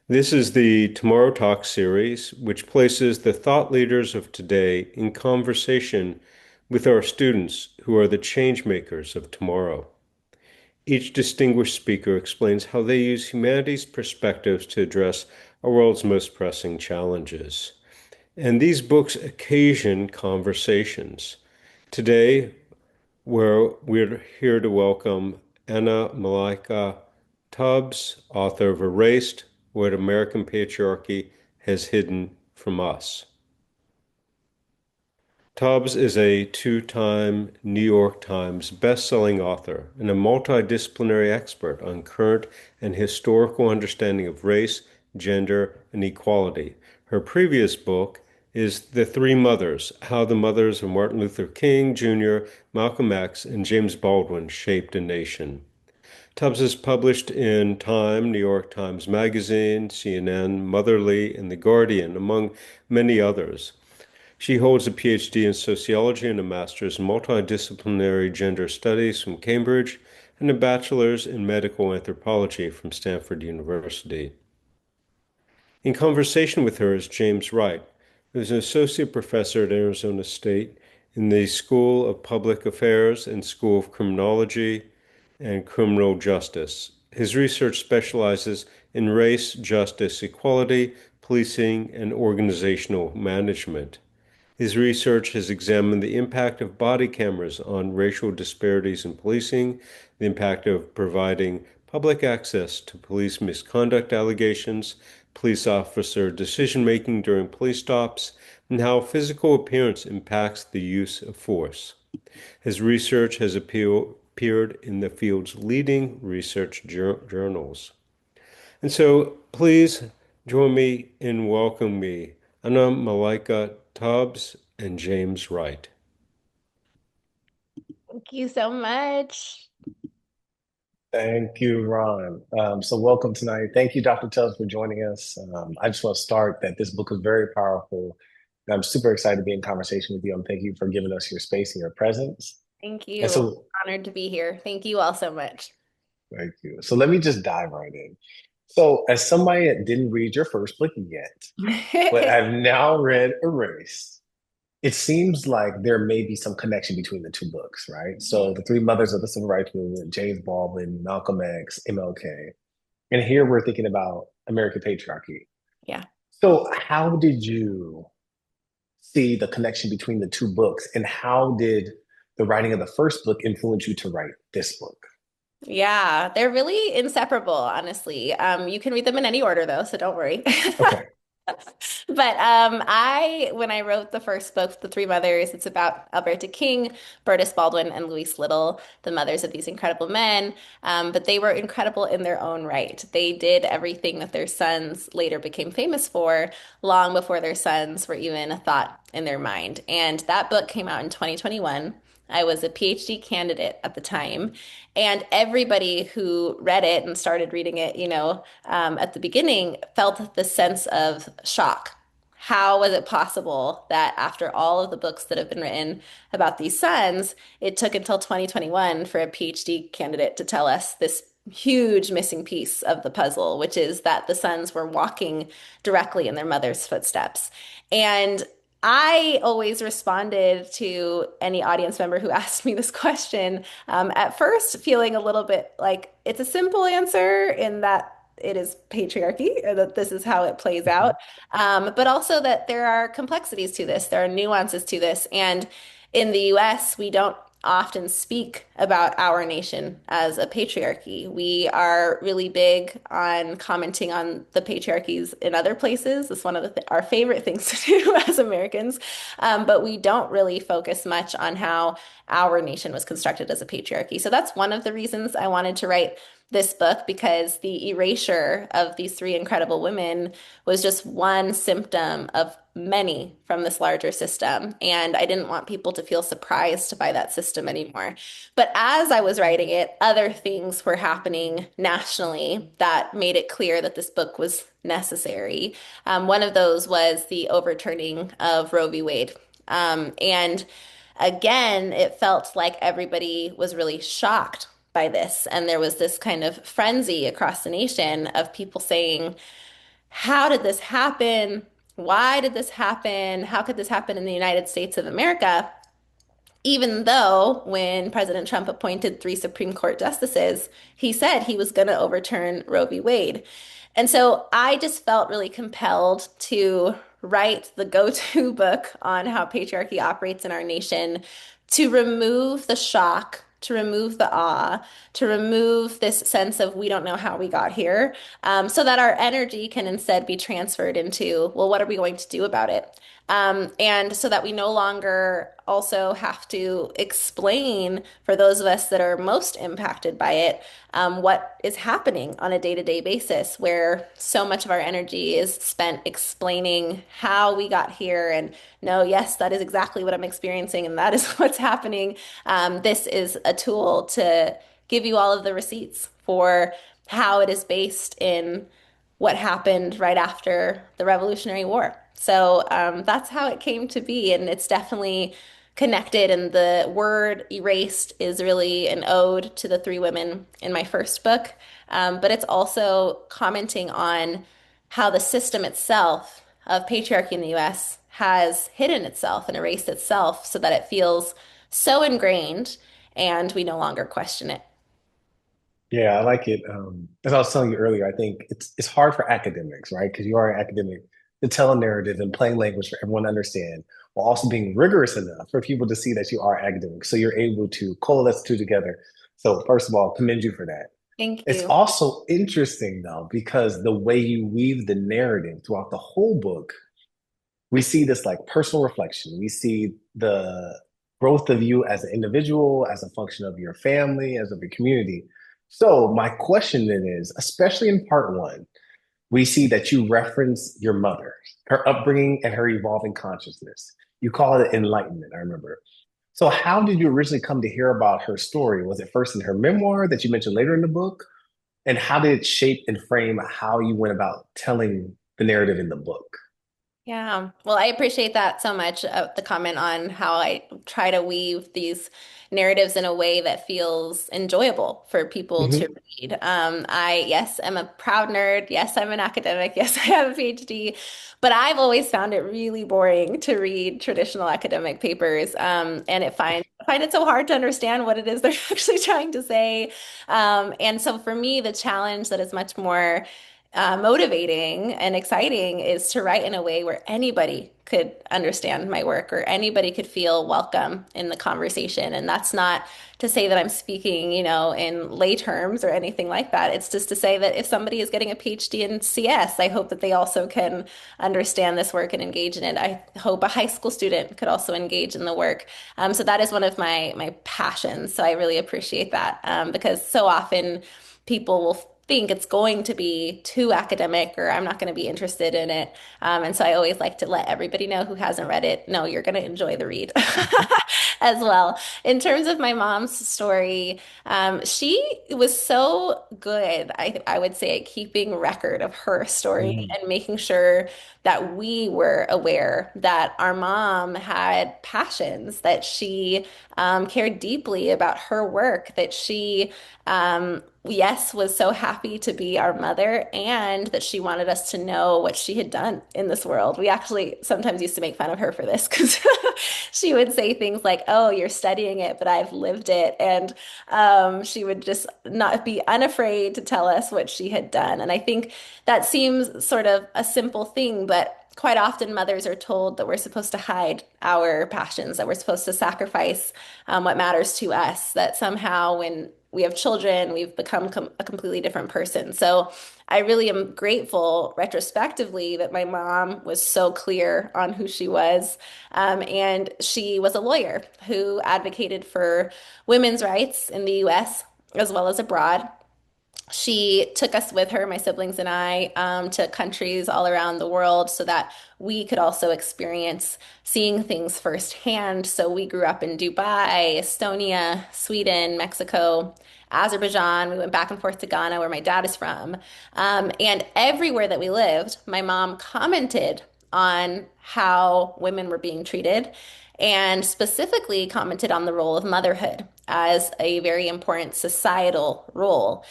This is the Tomorrow Talks series, which places the thought leaders of today in conversation with our students who are the change makers of tomorrow. Each distinguished speaker explains how they use humanity's perspectives to address our world's most pressing challenges. And these books occasion conversations. Today, we're here to welcome Anna Malaika Tubbs, author of Erased: What American Patriarchy Has Hidden from Us. Tubbs is a two-time New York Times best-selling author and a multidisciplinary expert on current and historical understanding of race, gender, and equality. Her previous book is The Three Mothers: How the Mothers of Martin Luther King Jr., Malcolm X, and James Baldwin Shaped a Nation. Tubbs is published in Time, New York Times Magazine, CNN, Motherly, and The Guardian, among many others. She holds a PhD in sociology and a master's in multidisciplinary gender studies from Cambridge and a bachelor's in medical anthropology from Stanford University. In conversation with her is James Wright, who is an associate professor at Arizona State in the School of Public Affairs and School of Criminology and Criminal Justice. His research specializes in race, justice, equality, policing, and organizational management. His research has examined the impact of body cameras on racial disparities in policing, the impact of providing public access to police misconduct allegations, police officer decision-making during police stops, and how physical appearance impacts the use of force. His research has appeared in the field's leading research journals. And so please join me in welcoming me, Anna Malaika Tubbs and James Wright. Thank you so much. Thank you, Ron. So welcome tonight. Thank you, Dr. Tubbs, for joining us. I just want to start that this book is very powerful. And I'm super excited to be in conversation with you. And thank you for giving us your space and your presence. Thank And you. so, Honored to be here. Thank you all so much. thank you. So let me just dive right in. So, as somebody that didn't read your first book yet, but I've now read Erased, it seems like there may be some connection between the two books, right? So, the three mothers of the civil rights movement, James Baldwin, Malcolm X, MLK. And here we're thinking about American patriarchy. Yeah. So, how did you see the connection between the two books, and how did the writing of the first book influence you to write this book? Yeah, they're really inseparable, honestly. You can read them in any order though, so don't worry. Okay. But when I wrote the first book, The Three Mothers, it's about Alberta King, Bertus Baldwin, and Louise Little, the mothers of these incredible men. But they were incredible in their own right. They did everything that their sons later became famous for, long before their sons were even a thought in their mind. And that book came out in 2021. I was a PhD candidate at the time, and everybody who read it and started reading it, at the beginning felt the sense of shock. How was it possible that after all of the books that have been written about these sons, it took until 2021 for a PhD candidate to tell us this huge missing piece of the puzzle, which is that the sons were walking directly in their mother's footsteps. And I always responded to any audience member who asked me this question, at first feeling a little bit like it's a simple answer in that it is patriarchy, or that this is how it plays out, but also that there are complexities to this, there are nuances to this. And in the US, we don't often speak about our nation as a patriarchy. We are really big on commenting on the patriarchies in other places. It's one of our favorite things to do as Americans. But we don't really focus much on how our nation was constructed as a patriarchy. So that's one of the reasons I wanted to write this book, because the erasure of these three incredible women was just one symptom of many from this larger system. And I didn't want people to feel surprised by that system anymore. But as I was writing it, other things were happening nationally that made it clear that this book was necessary. One of those was the overturning of Roe v. Wade. And again, it felt like everybody was really shocked by this. And there was this kind of frenzy across the nation of people saying, how did this happen? Why did this happen? How could this happen in the United States of America? Even though when President Trump appointed three Supreme Court justices, he said he was going to overturn Roe v. Wade. And so I just felt really compelled to write the go-to book on how patriarchy operates in our nation to remove the shock, to remove the awe, to remove this sense of we don't know how we got here, so that our energy can instead be transferred into, well, what are we going to do about it? And so that we no longer also have to explain for those of us that are most impacted by it, what is happening on a day-to-day basis, where so much of our energy is spent explaining how we got here. And no, yes, that is exactly what I'm experiencing, and that is what's happening. This is a tool to give you all of the receipts for how it is based in what happened right after the Revolutionary War. So that's how it came to be, and it's definitely connected. And the word erased is really an ode to the three women in my first book, but it's also commenting on how the system itself of patriarchy in the US has hidden itself and erased itself so that it feels so ingrained and we no longer question it. Yeah, I like it. As I was telling you earlier, I think it's hard for academics, right? Because you are an academic to tell a narrative in plain language for everyone to understand, while also being rigorous enough for people to see that you are academic. So you're able to coalesce two together. So first of all, commend you for that. Thank It's you. also interesting though, because the way you weave the narrative throughout the whole book, we see this like personal reflection. We see the growth of you as an individual, as a function of your family, as of your community. So my question then is, especially in part one, we see that you reference your mother, her upbringing, and her evolving consciousness. You call it enlightenment, I remember. So how did you originally come to hear about her story? Was it first in her memoir that you mentioned later in the book? And how did it shape and frame how you went about telling the narrative in the book? Yeah, well, I appreciate that so much, the comment on how I try to weave these narratives in a way that feels enjoyable for people to Hmm. read. Yes, I'm a proud nerd. Yes, I'm an academic. Yes, I have a PhD, but I've always found it really boring to read traditional academic papers. And I find it so hard to understand what it is they're actually trying to say. And so for me, the challenge that is much more motivating and exciting is to write in a way where anybody could understand my work or anybody could feel welcome in the conversation. And that's not to say that I'm speaking, in lay terms or anything like that. It's just to say that if somebody is getting a PhD in CS, I hope that they also can understand this work and engage in it. I hope a high school student could also engage in the work. So that is one of my passions. So I really appreciate that, because so often people will think it's going to be too academic or I'm not going to be interested in it. And so I always like to let everybody know who hasn't read it, no, you're going to enjoy the read as well. In terms of my mom's story, she was so good, I would say, at keeping record of her story Mm. and making sure that we were aware that our mom had passions, that she cared deeply about her work, that she yes, was so happy to be our mother and that she wanted us to know what she had done in this world. We actually sometimes used to make fun of her for this because she would say things like, "Oh, you're studying it, but I've lived it." And she would just not be unafraid to tell us what she had done. And I think that seems sort of a simple thing, but quite often mothers are told that we're supposed to hide our passions, that we're supposed to sacrifice what matters to us, that somehow when we have children, we've become a completely different person. So I really am grateful retrospectively that my mom was so clear on who she was. And she was a lawyer who advocated for women's rights in the US as well as abroad. She took us with her, my siblings and I, to countries all around the world so that we could also experience seeing things firsthand. So we grew up in Dubai, Estonia, Sweden, Mexico, Azerbaijan. We went back and forth to Ghana, where my dad is from. And everywhere that we lived, my mom commented on how women were being treated and specifically commented on the role of motherhood as a very important societal role.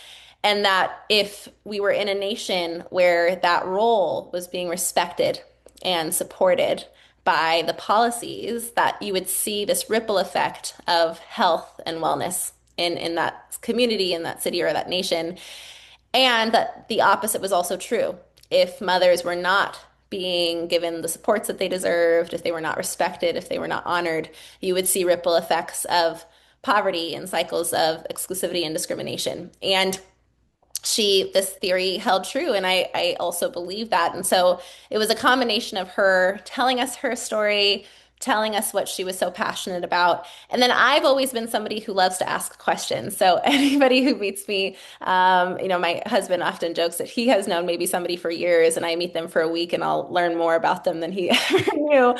And that if we were in a nation where that role was being respected and supported by the policies, that you would see this ripple effect of health and wellness in that community, in that city, or that nation. And that the opposite was also true. If mothers were not being given the supports that they deserved, if they were not respected, if they were not honored, you would see ripple effects of poverty and cycles of exclusivity and discrimination. And this theory held true, and I also believe that. And so it was a combination of her telling us her story, telling us what she was so passionate about. And then I've always been somebody who loves to ask questions. So anybody who meets me, my husband often jokes that he has known maybe somebody for years, and I meet them for a week and I'll learn more about them than he ever knew,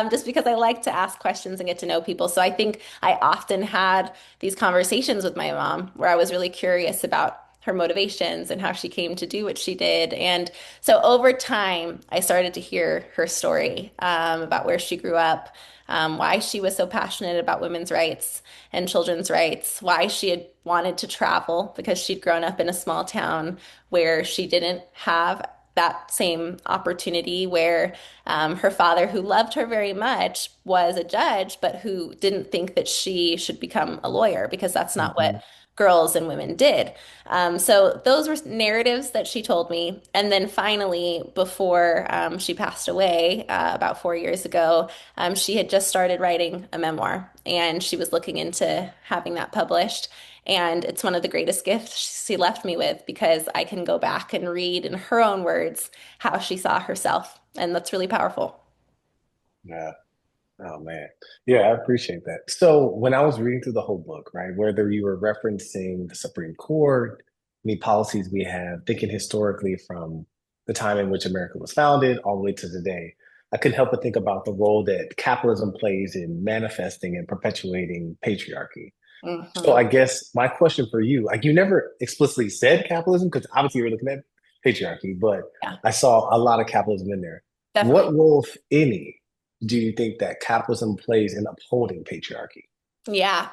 just because I like to ask questions and get to know people. So I think I often had these conversations with my mom where I was really curious about her motivations and how she came to do what she did. And so over time, I started to hear her story, about where she grew up, why she was so passionate about women's rights and children's rights, why she had wanted to travel because she'd grown up in a small town where she didn't have that same opportunity, where her father, who loved her very much, was a judge, but who didn't think that she should become a lawyer because that's not what Hmm. girls and women did. So those were narratives that she told me. And then finally, before she passed away about 4 years ago, she had just started writing a memoir and she was looking into having that published. And it's one of the greatest gifts she left me with because I can go back and read in her own words how she saw herself. And that's really powerful. Yeah. Oh man. Yeah, I appreciate that. So when I was reading through the whole book, right, whether you were referencing the Supreme Court, any policies we have, thinking historically from the time in which America was founded all the way to today, I couldn't help but think about the role that capitalism plays in manifesting and perpetuating patriarchy. So Hmm. I guess my question for you, like you never explicitly said capitalism, because obviously you're looking at patriarchy, but Yeah, I saw a lot of capitalism in there. definitely. What role, if any, do you think that capitalism plays in upholding patriarchy? Yeah.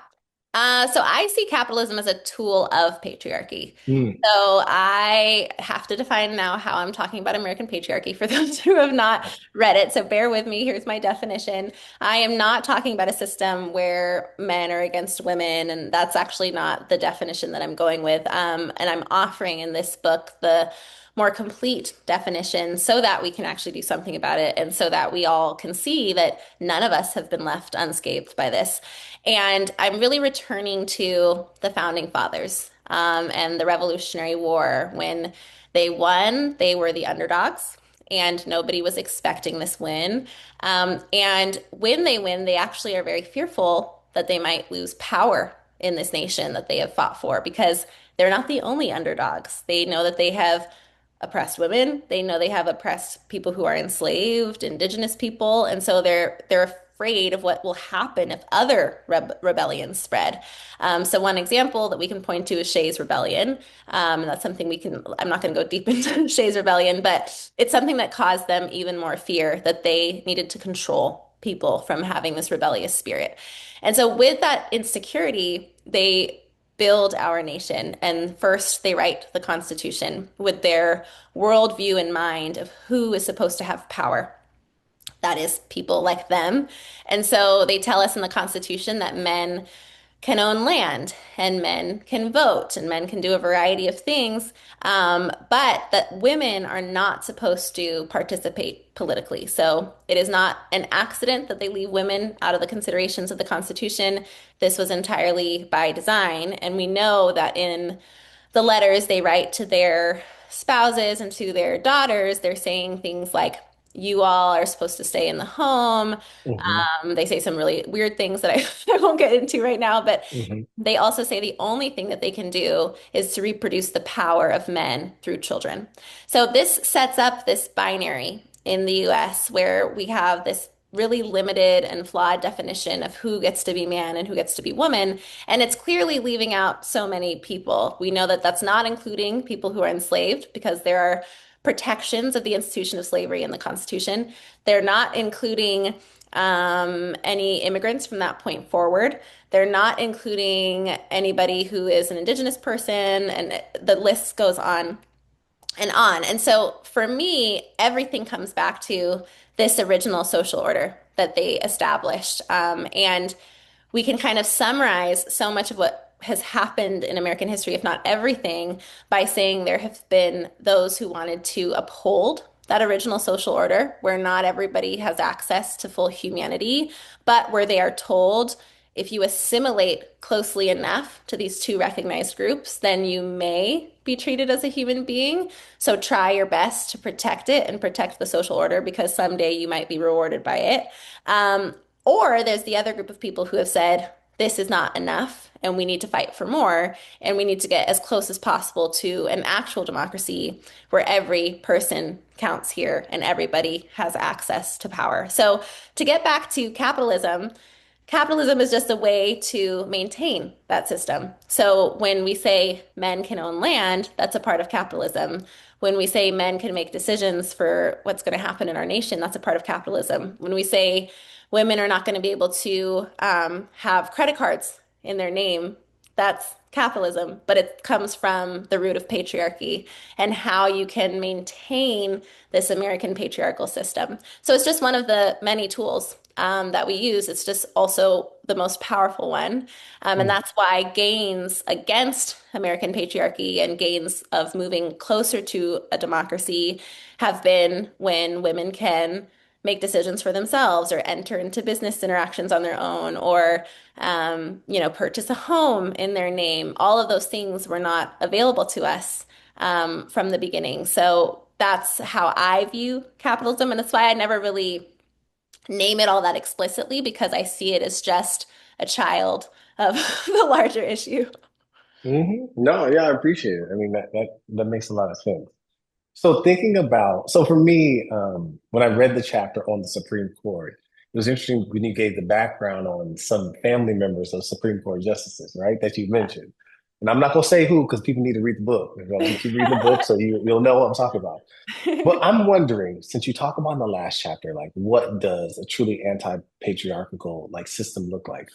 So I see capitalism as a tool of patriarchy. Mm, So I have to define now how I'm talking about American patriarchy for those who have not read it. So bear with me. Here's my definition. I am not talking about a system where men are against women, and that's actually not the definition that I'm going with. And I'm offering in this book the more complete definition so that we can actually do something about it and so that we all can see that none of us have been left unscathed by this. And I'm really returning to the founding fathers, and the Revolutionary War. When they won, they were the underdogs, and nobody was expecting this win. And when they win, they actually are very fearful that they might lose power in this nation that they have fought for because they're not the only underdogs. They know that they have oppressed women. They know they have oppressed people who are enslaved, indigenous people, and so they're afraid of what will happen if other rebellions spread. So one example that we can point to is Shays Rebellion. And that's something we can. I'm not going to go deep into Shays Rebellion, but it's something that caused them even more fear that they needed to control people from having this rebellious spirit. And so with that insecurity, they build our nation. And first, they write the Constitution with their worldview in mind of who is supposed to have power. That is people like them. And so they tell us in the Constitution that men can own land and men can vote and men can do a variety of things, but that women are not supposed to participate politically. So it is not an accident that they leave women out of the considerations of the Constitution. This was entirely by design. And we know that in the letters they write to their spouses and to their daughters, they're saying things like, you all are supposed to stay in the home. hmm They say some really weird things that I won't get into right now, but hmm they also say the only thing that they can do is to reproduce the power of men through children. So this sets up this binary in the US where we have this really limited and flawed definition of who gets to be man and who gets to be woman. And it's clearly leaving out so many people. We know that that's not including people who are enslaved because there are protections of the institution of slavery in the Constitution. They're not including any immigrants from that point forward. They're not including anybody who is an indigenous person, and the list goes on and on. And so for me, everything comes back to this original social order that they established. And we can kind of summarize so much of what has happened in American history, if not everything, by saying there have been those who wanted to uphold that original social order where not everybody has access to full humanity, but where they are told if you assimilate closely enough to these two recognized groups, then you may be treated as a human being. So try your best to protect it and protect the social order because someday you might be rewarded by it. Or there's the other group of people who have said, this is not enough and we need to fight for more and we need to get as close as possible to an actual democracy where every person counts here and everybody has access to power. So to get back to capitalism, capitalism is just a way to maintain that system. So when we say men can own land, that's a part of capitalism. When we say men can make decisions for what's going to happen in our nation, that's a part of capitalism. When we say women are not going to be able to have credit cards in their name, that's capitalism, but it comes from the root of patriarchy and how you can maintain this American patriarchal system. So it's just one of the many tools that we use. It's just also the most powerful one. And Mm. that's why gains against American patriarchy and gains of moving closer to a democracy have been when women can make decisions for themselves or enter into business interactions on their own or purchase a home in their name. All of those things were not available to us from the beginning. So that's how I view capitalism. And that's why I never really name it all that explicitly because I see it as just a child of the larger issue. No, yeah, I appreciate it. I mean, that makes a lot of sense. So thinking about, so for me, when I read the chapter on the Supreme Court, it was interesting when you gave the background on some family members of Supreme Court justices, right, that you mentioned. And I'm not going to say who because people need to read the book. I'm going to keep reading the book so you'll know what I'm talking about. But I'm wondering, since you talk about in the last chapter, like what does a truly anti-patriarchal like system look like?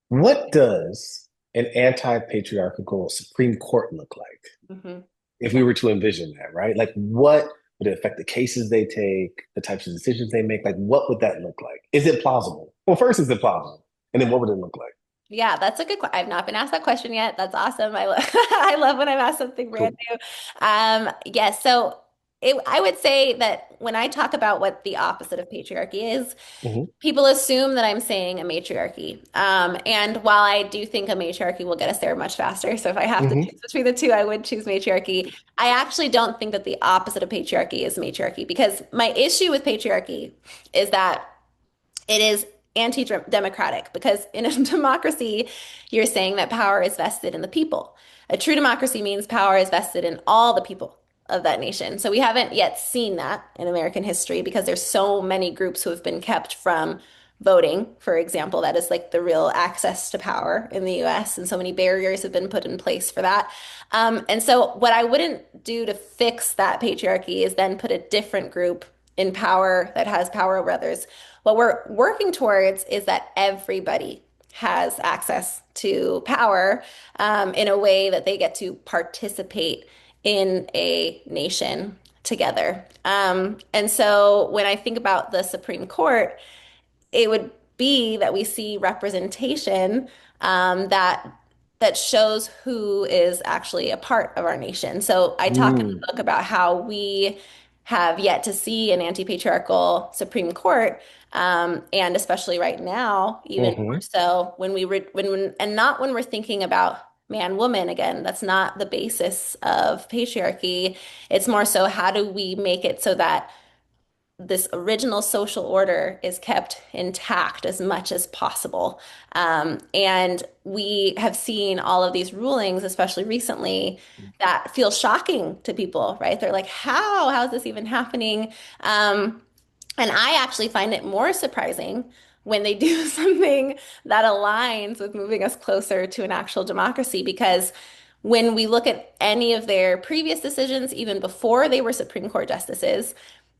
What does an anti-patriarchal Supreme Court look like? Mhm. If we were to envision that, right? Like what would it affect the cases they take, the types of decisions they make? Like what would that look like? Is it plausible? Well, first, is it plausible? And then what would it look like? Yeah, that's a good question. I've not been asked that question yet. That's awesome. I love when I'm asked something brand Cool. new. Yes, so I would say that when I talk about what the opposite of patriarchy is, Hmm. people assume that I'm saying a matriarchy. And while I do think a matriarchy will get us there much faster, so if I have to Hmm. choose between the two, I would choose matriarchy. I actually don't think that the opposite of patriarchy is matriarchy because my issue with patriarchy is that it is anti-democratic because in a democracy, you're saying that power is vested in the people. A true democracy means power is vested in all the people of that nation. So we haven't yet seen that in American history because there's so many groups who have been kept from voting, for example. That is like the real access to power in the US, and so many barriers have been put in place for that. And so what I wouldn't do to fix that patriarchy is then put a different group in power that has power over others. What we're working towards is that everybody has access to power in a way that they get to participate in a nation together. And so when I think about the Supreme Court, it would be that we see representation that shows who is actually a part of our nation. So I talk in Mm. the book about how we have yet to see an anti-patriarchal Supreme Court, and especially right now, even more Hmm. so and not when we're thinking about man woman again. That's not the basis of patriarchy. It's more so how do we make it so that this original social order is kept intact as much as possible. And we have seen all of these rulings, especially recently, that feel shocking to people, right? They're like, how? How is this even happening? And I actually find it more surprising when they do something that aligns with moving us closer to an actual democracy because when we look at any of their previous decisions, even before they were Supreme Court justices,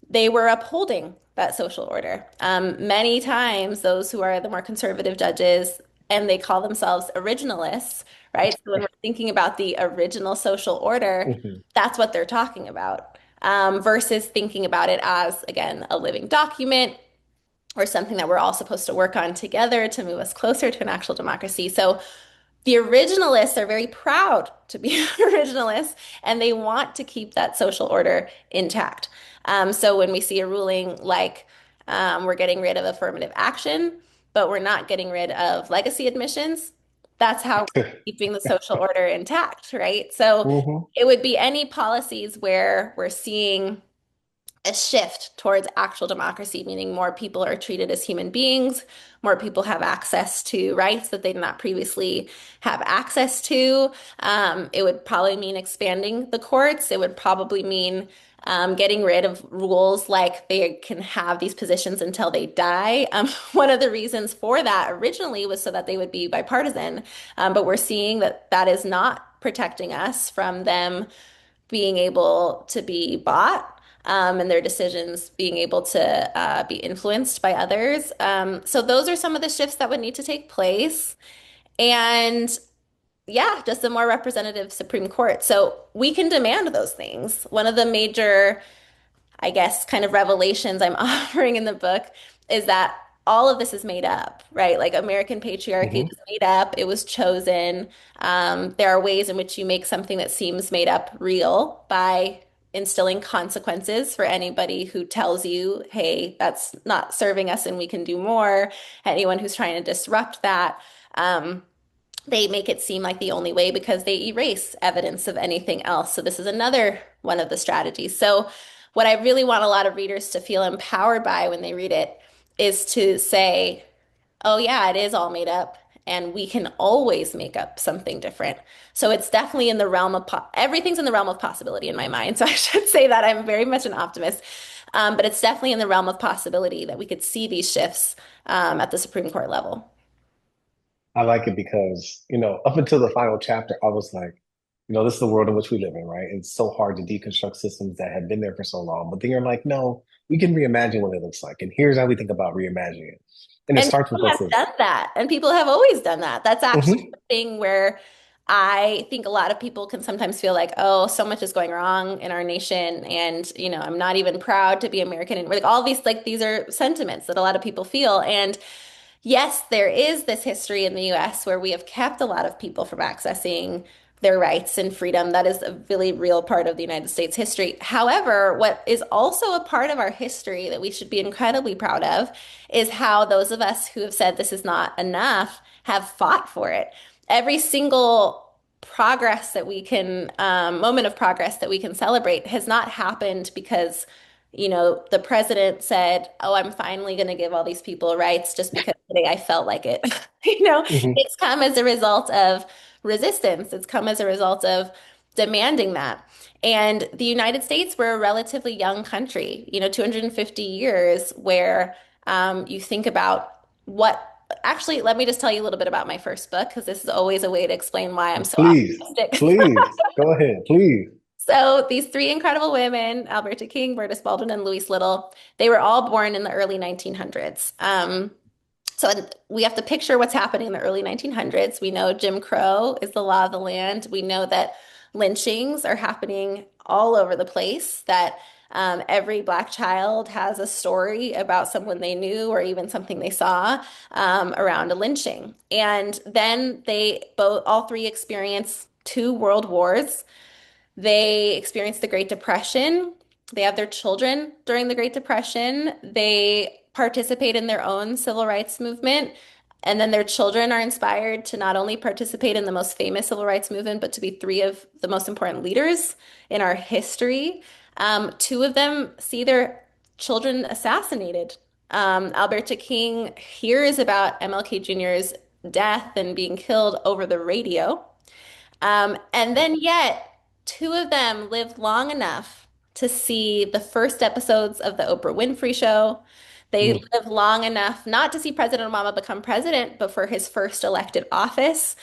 they were upholding that social order. Many times, those who are the more conservative judges, and they call themselves originalists, right? So when we're thinking about the original social order, Hmm. that's what they're talking about, versus thinking about it as, again, a living document or something that we're all supposed to work on together to move us closer to an actual democracy. So the originalists are very proud to be originalists and they want to keep that social order intact. So when we see a ruling like we're getting rid of affirmative action, but we're not getting rid of legacy admissions, that's how we're keeping the social order intact, right? So Hmm. it would be any policies where we're seeing a shift towards actual democracy, meaning more people are treated as human beings, more people have access to rights that they did not previously have access to. It would probably mean expanding the courts. It would probably mean getting rid of rules like they can have these positions until they die. One of the reasons for that originally was so that they would be bipartisan, but we're seeing that that is not protecting us from them being able to be bought and their decisions being able to be influenced by others. So those are some of the shifts that would need to take place. And yeah, just a more representative Supreme Court. So we can demand those things. One of the major I guess, kind of revelations I'm offering in the book is that all of this is made up, right? Like American patriarchy Hmm. was made up, it was chosen. There are ways in which you make something that seems made up real by instilling consequences for anybody who tells you, hey, that's not serving us and we can do more. Anyone who's trying to disrupt that. Um, they make it seem like the only way because they erase evidence of anything else. So this is another one of the strategies. So what I really want a lot of readers to feel empowered by when they read it is to say, oh yeah, it is all made up and we can always make up something different. So it's definitely in the realm of everything's in the realm of possibility in my mind. So I should say that I'm very much an optimist. But it's definitely in the realm of possibility that we could see these shifts at the Supreme Court level. I like it because, up until the final chapter, I was like, this is the world in which we live in, right? It's so hard to deconstruct systems that have been there for so long. But then you're like, no, we can reimagine what it looks like. And here's how we think about reimagining it. And it And starts with people what's have this. done that, and people have always done that. That's actually Hmm. the thing where I think a lot of people can sometimes feel like, oh, so much is going wrong in our nation, and I'm not even proud to be American, and like all these like these are sentiments that a lot of people feel. And yes, there is this history in the US where we have kept a lot of people from accessing their rights and freedom. That is a really real part of the United States history. However, what is also a part of our history that we should be incredibly proud of is how those of us who have said this is not enough have fought for it. Every single progress that we can, moment of progress that we can celebrate has not happened because the president said, "Oh, I'm finally going to give all these people rights just because today I felt like it." Hmm. It's come as a result of resistance. It's come as a result of demanding that. And the United States, we're a relatively young country, 250 years, where you think about what. Actually, let me just tell you a little bit about my first book, because this is always a way to explain why I'm so Please, optimistic. please, go ahead, please. So these three incredible women, Alberta King, Berta Baldwin, and Louise Little, they were all born in the early 1900s. So we have to picture what's happening in the early 1900s. We know Jim Crow is the law of the land. We know that lynchings are happening all over the place, that every Black child has a story about someone they knew or even something they saw around a lynching. And then all three experience two world wars. They experienced the Great Depression. They have their children during the Great Depression. They participate in their own civil rights movement. And then their children are inspired to not only participate in the most famous civil rights movement, but to be three of the most important leaders in our history. Two of them see their children assassinated. Alberta King hears about MLK Jr.'s death and being killed over the radio. And then yet, two of them lived long enough to see the first episodes of the Oprah Winfrey Show, They Mm. live long enough not to see President Obama become president, but for his first elected office,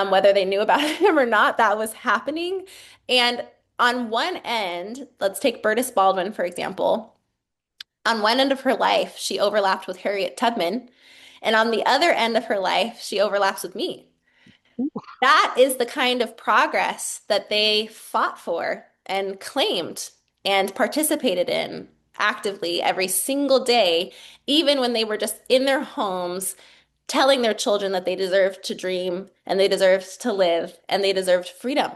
whether they knew about him or not, that was happening. And on one end, let's take Bertis Baldwin, for example. On one end of her life, she overlapped with Harriet Tubman. And on the other end of her life, she overlaps with me. That is the kind of progress that they fought for and claimed and participated in actively every single day, even when they were just in their homes telling their children that they deserved to dream and they deserved to live and they deserved freedom.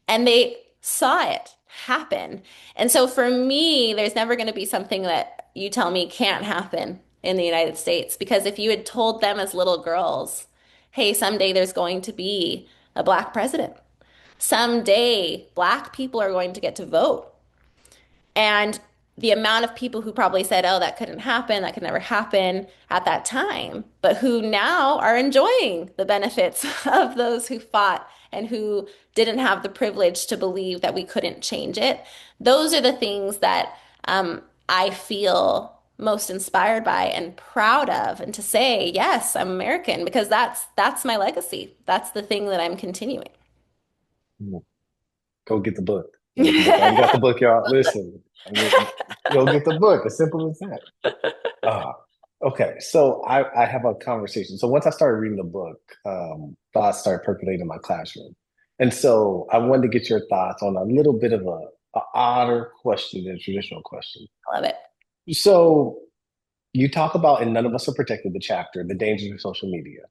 And they saw it happen. And so for me, there's never going to be something that you tell me can't happen in the United States. Because if you had told them as little girls, hey, someday there's going to be a black president, someday black people are going to get to vote. And the amount of people who probably said, oh, that couldn't happen, that could never happen at that time, but who now are enjoying the benefits of those who fought and who didn't have the privilege to believe that we couldn't change it. Those are the things that I feel most inspired by and proud of, and to say, yes, I'm American because that's my legacy. That's the thing that I'm continuing. Mm. Go get the book. Go get the book. I already got the book, y'all. Listen, go get the book. As simple as that. Uh, okay, so I have a conversation. So once I started reading the book, thoughts started percolating in my classroom. And so I wanted to get your thoughts on a little bit of a odder question than a traditional question. I love it. So you talk about, and none of us are protected, the chapter, the dangers of social media.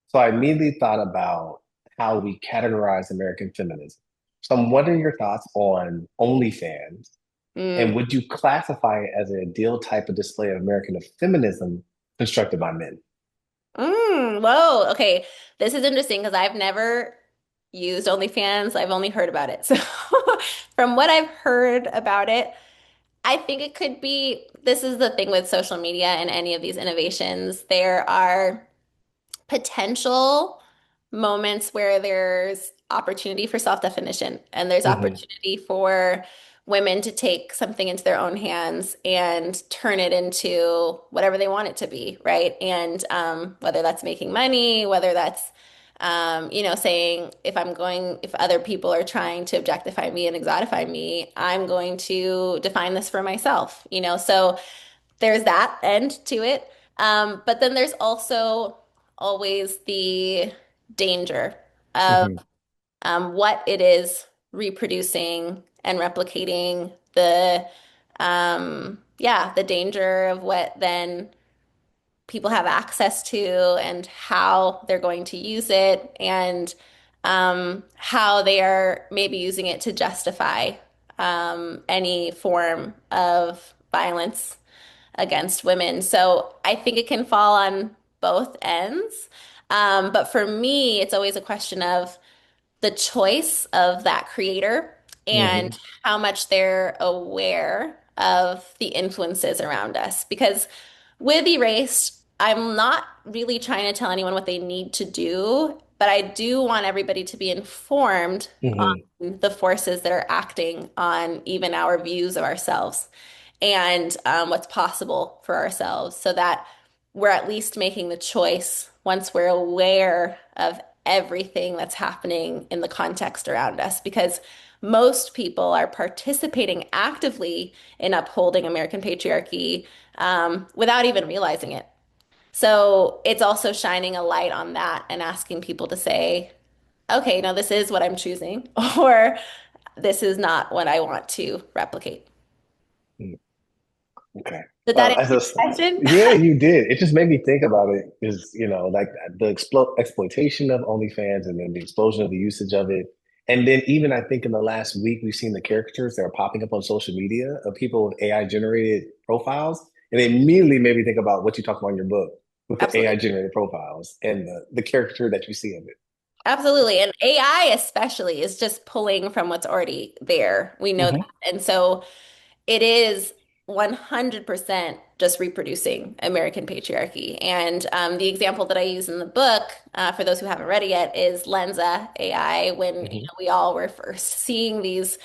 So I immediately thought about how we categorize American feminism. So I'm wondering your thoughts on OnlyFans, and Mm. would you classify it as an ideal type of display of American feminism constructed by men? Whoa. Okay. This is interesting because I've never used OnlyFans. I've only heard about it. So from what I've heard about it, I think it could be, this is the thing with social media and any of these innovations. There are potential moments where there's opportunity for self-definition and there's Hmm. opportunity for women to take something into their own hands and turn it into whatever they want it to be, right? And whether that's making money, whether that's saying if other people are trying to objectify me and exotify me, I'm going to define this for myself, So there's that end to it. But then there's also always the danger of Hmm. what it is reproducing and replicating the danger of what then people have access to and how they're going to use it and how they are maybe using it to justify any form of violence against women. So I think it can fall on both ends. But for me, it's always a question of the choice of that creator and Hmm. how much they're aware of the influences around us. Because with Erased, I'm not really trying to tell anyone what they need to do, but I do want everybody to be informed Hmm. on the forces that are acting on even our views of ourselves and what's possible for ourselves so that we're at least making the choice once we're aware of everything that's happening in the context around us. Because most people are participating actively in upholding American patriarchy without even realizing it. So it's also shining a light on that and asking people to say, okay, no, this is what I'm choosing, or this is not what I want to replicate. Okay. Did that As answer a, your question? yeah, you did. It just made me think about it. Is like the exploitation of OnlyFans, and then the explosion of the usage of it, and then even I think in the last week we've seen the caricatures that are popping up on social media of people with AI generated profiles, and it immediately made me think about what you talked about in your book with the AI Absolutely. generated profiles and the caricature that you see of it. Absolutely. And AI especially is just pulling from what's already there. We know that. Hmm. And so it is 100% just reproducing American patriarchy. And the example that I use in the book, for those who haven't read it yet, is Lenza AI, when Hmm. we all were first seeing these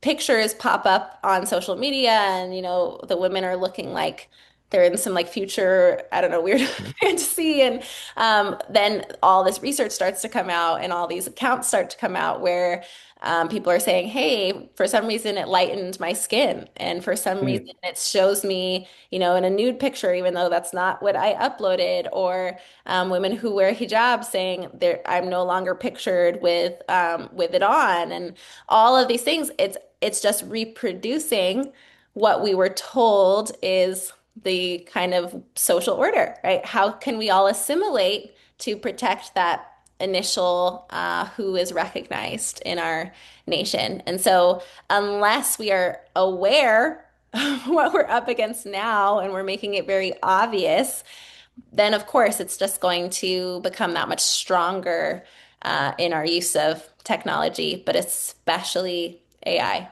pictures pop up on social media and the women are looking like they're in some like future, I don't know, weird fantasy. And then all this research starts to come out and all these accounts start to come out where people are saying, hey, for some reason it lightened my skin. And for some reason Mm. it shows me, in a nude picture, even though that's not what I uploaded. Or women who wear hijab saying I'm no longer pictured with it on. And all of these things, it's just reproducing what we were told is the kind of social order, right? How can we all assimilate to protect that initial who is recognized in our nation? And so, unless we are aware of what we're up against now and we're making it very obvious, then of course it's just going to become that much stronger in our use of technology, but especially AI.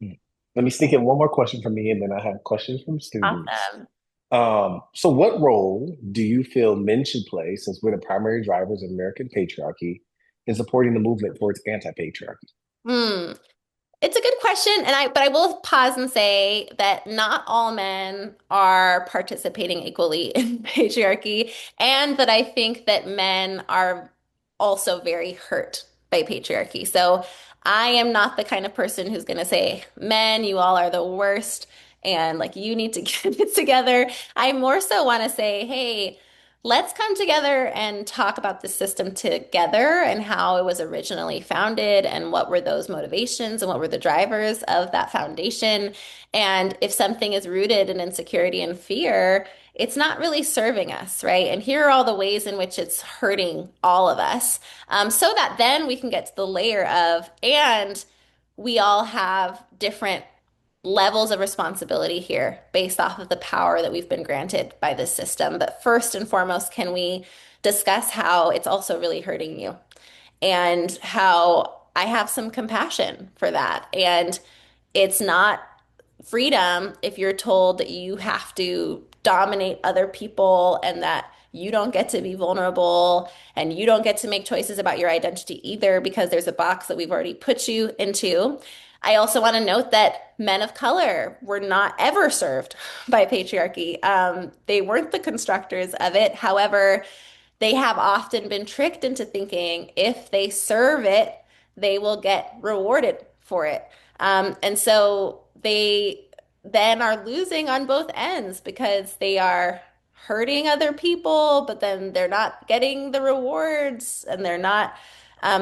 Mm. Let me sneak in one more question from me, and then I have questions from students. Awesome. So what role do you feel men should play, since we're the primary drivers of American patriarchy, in supporting the movement towards anti-patriarchy? Hmm. It's a good question, and but I will pause and say that not all men are participating equally in patriarchy, and that I think that men are also very hurt by patriarchy. So I am not the kind of person who's going to say, men, you all are the worst, and like you need to get it together. I more so want to say, hey, let's come together and talk about the system together and how it was originally founded and what were those motivations and what were the drivers of that foundation. And if something is rooted in insecurity and fear, it's not really serving us, right? And here are all the ways in which it's hurting all of us. So that then we can get to the layer of, and we all have different levels of responsibility here based off of the power that we've been granted by this system. But first and foremost, can we discuss how it's also really hurting you and how I have some compassion for that? And it's not freedom if you're told that you have to dominate other people and that you don't get to be vulnerable and you don't get to make choices about your identity either because there's a box that we've already put you into. I also want to note that men of color were not ever served by patriarchy. They weren't the constructors of it. However, they have often been tricked into thinking if they serve it, they will get rewarded for it. And so they then are losing on both ends because they are hurting other people, but then they're not getting the rewards and they're not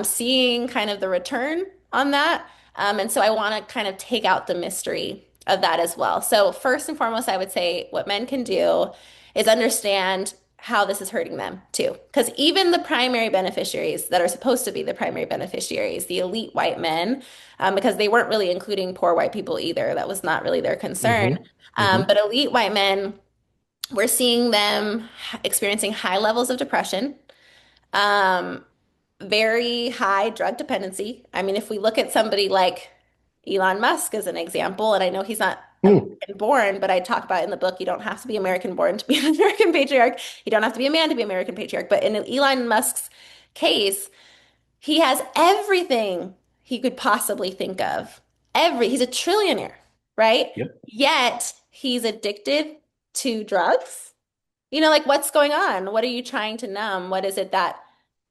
seeing kind of the return on that. And so I want to kind of take out the mystery of that as well. So, first and foremost, I would say what men can do is understand how this is hurting them too. Because even the primary beneficiaries that are supposed to be the primary beneficiaries, the elite white men, because they weren't really including poor white people either, that was not really their concern. Hmm. Hmm. But elite white men, we're seeing them experiencing high levels of depression, um, very high drug dependency. I mean, if we look at somebody like Elon Musk as an example, and I know he's not Mm. American born, but I talk about in the book, you don't have to be American born to be an American patriarch. You don't have to be a man to be American patriarch. But in Elon Musk's case, he has everything he could possibly think of. He's a trillionaire, right? Yep. Yet he's addicted to drugs. Like what's going on? What are you trying to numb? What is it that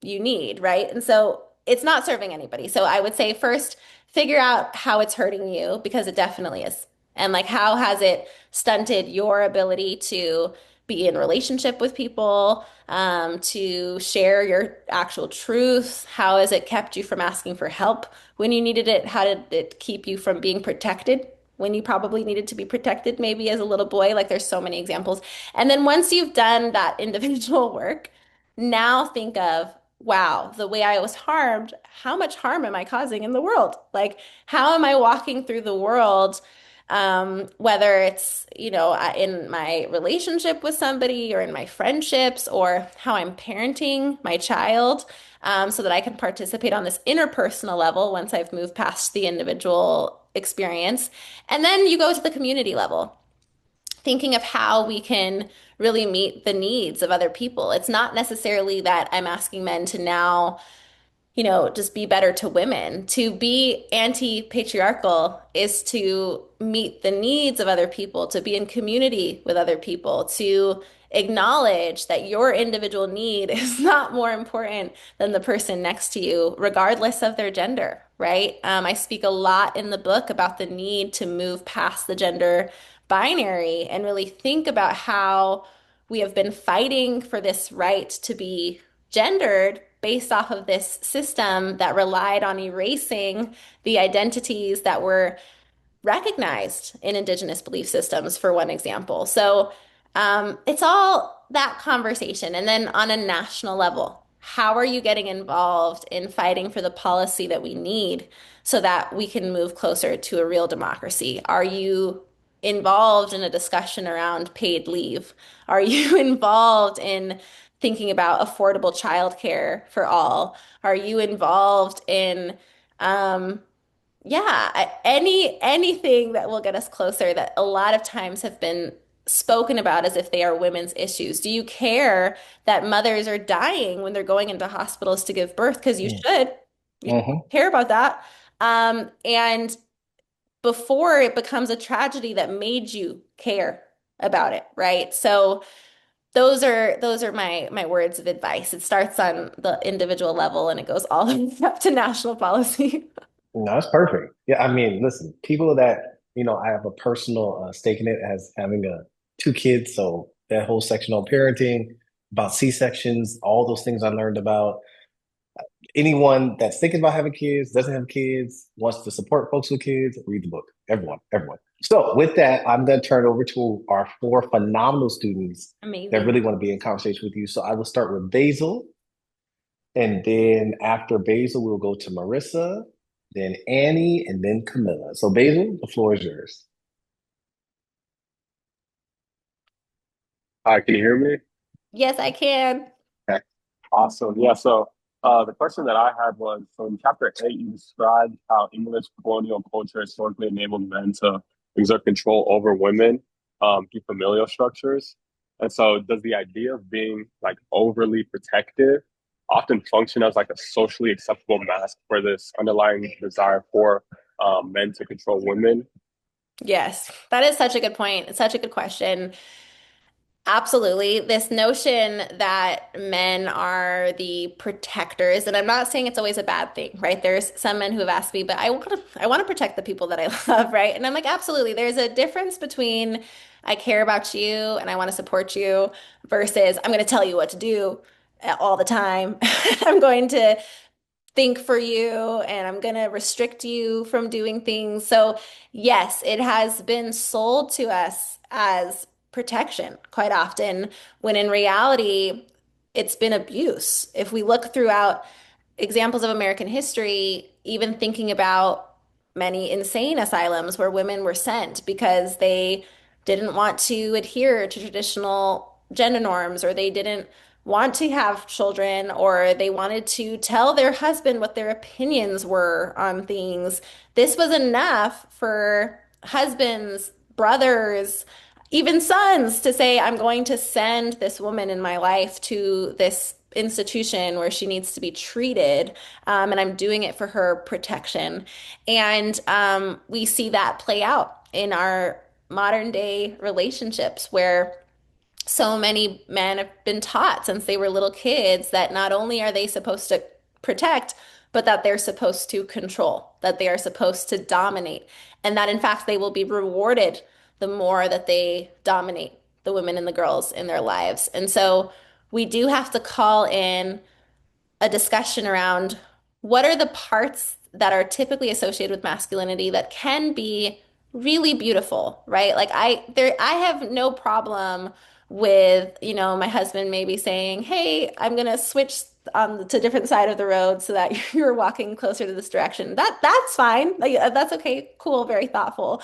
you need, right? And so it's not serving anybody. So I would say first, figure out how it's hurting you because it definitely is. And like how has it stunted your ability to be in relationship with people, to share your actual truth? How has it kept you from asking for help when you needed it? How did it keep you from being protected when you probably needed to be protected, maybe as a little boy? Like there's so many examples. And then once you've done that individual work, now think of, wow, the way I was harmed, how much harm am I causing in the world? Like, how am I walking through the world, whether it's, in my relationship with somebody or in my friendships or how I'm parenting my child, so that I can participate on this interpersonal level once I've moved past the individual experience. And then you go to the community level thinking of how we can really meet the needs of other people. It's not necessarily that I'm asking men to now just be better to women. To be anti-patriarchal is to meet the needs of other people, to be in community with other people, to acknowledge that your individual need is not more important than the person next to you, regardless of their gender, right? I speak a lot in the book about the need to move past the gender binary and really think about how we have been fighting for this right to be gendered based off of this system that relied on erasing the identities that were recognized in indigenous belief systems, for one example. So it's all that conversation. And then on a national level, how are you getting involved in fighting for the policy that we need so that we can move closer to a real democracy? Are you involved in a discussion around paid leave? Are you involved in thinking about affordable childcare for all? Are you involved in anything that will get us closer that a lot of times have been spoken about as if they are women's issues? Do you care that mothers are dying when they're going into hospitals to give birth? Because you should. You Mm-hmm. care about that. And before it becomes a tragedy that made you care about it, right? So those are my words of advice. It starts on the individual level and it goes all the way up to national policy. No, that's perfect. Yeah, I mean, listen, people that, I have a personal stake in it as having two kids. So that whole section on parenting, about C-sections, all those things I learned about. Anyone that's thinking about having kids, doesn't have kids, wants to support folks with kids, read the book. Everyone, everyone. So with that, I'm going to turn it over to our four phenomenal students that Amazing. really want to be in conversation with you. So I will start with Basil. And then after Basil, we'll go to Marissa, then Annie, and then Camilla. So Basil, the floor is yours. Hi, can you hear me? Yes, I can. Okay. Awesome. Yeah, so the question that I had was, so in chapter 8, you described how English colonial culture historically enabled men to exert control over women through familial structures. And so does the idea of being like overly protective often function as like a socially acceptable mask for this underlying desire for men to control women? Yes, that is such a good point. It's such a good question. Absolutely. This notion that men are the protectors, and I'm not saying it's always a bad thing, right? There's some men who have asked me, but I want to protect the people that I love, right? And I'm like, absolutely. There's a difference between I care about you and I want to support you versus I'm going to tell you what to do all the time. I'm going to think for you and I'm going to restrict you from doing things. So, yes, it has been sold to us as protection quite often, when in reality, it's been abuse. If we look throughout examples of American history, even thinking about many insane asylums where women were sent because they didn't want to adhere to traditional gender norms, or they didn't want to have children, or they wanted to tell their husband what their opinions were on things. This was enough for husbands, brothers, even sons to say, I'm going to send this woman in my life to this institution where she needs to be treated, and I'm doing it for her protection. And we see that play out in our modern day relationships where so many men have been taught since they were little kids that not only are they supposed to protect, but that they're supposed to control, that they are supposed to dominate, and that in fact they will be rewarded the more that they dominate the women and the girls in their lives. And so we do have to call in a discussion around what are the parts that are typically associated with masculinity that can be really beautiful, right? Like I have no problem with, my husband maybe saying, "Hey, I'm gonna switch on to different side of the road so that you're walking closer to this direction." That's fine. Like that's okay, cool, very thoughtful.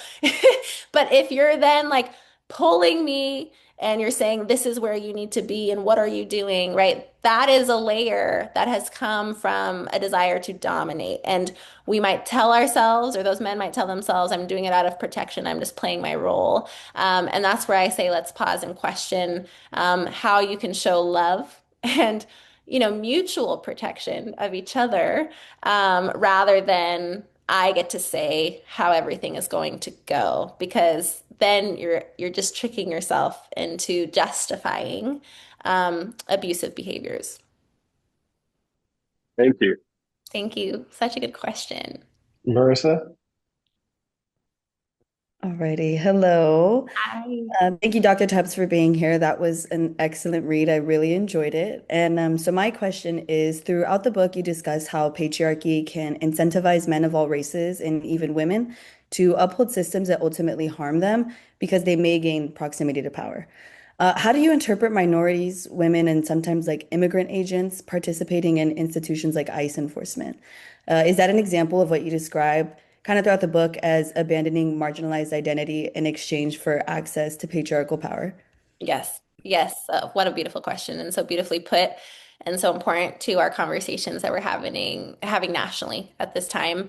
But if you're then like pulling me and you're saying this is where you need to be and what are you doing, right? That is a layer that has come from a desire to dominate. And we might tell ourselves, or those men might tell themselves, I'm doing it out of protection, I'm just playing my role. And that's where I say, let's pause and question how you can show love and mutual protection of each other, rather than I get to say how everything is going to go, because then you're just tricking yourself into justifying abusive behaviors. Thank you. Thank you. Such a good question. Marissa? Alrighty. Hello. Hi. Thank you, Dr. Tubbs, for being here. That was an excellent read. I really enjoyed it. And so my question is, throughout the book, you discuss how patriarchy can incentivize men of all races and even women to uphold systems that ultimately harm them because they may gain proximity to power. How do you interpret minorities, women, and sometimes like immigrant agents participating in institutions like ICE enforcement? Is that an example of what you describe kind of throughout the book as abandoning marginalized identity in exchange for access to patriarchal power? Yes, yes. What a beautiful question, and so beautifully put, and so important to our conversations that we're having nationally at this time.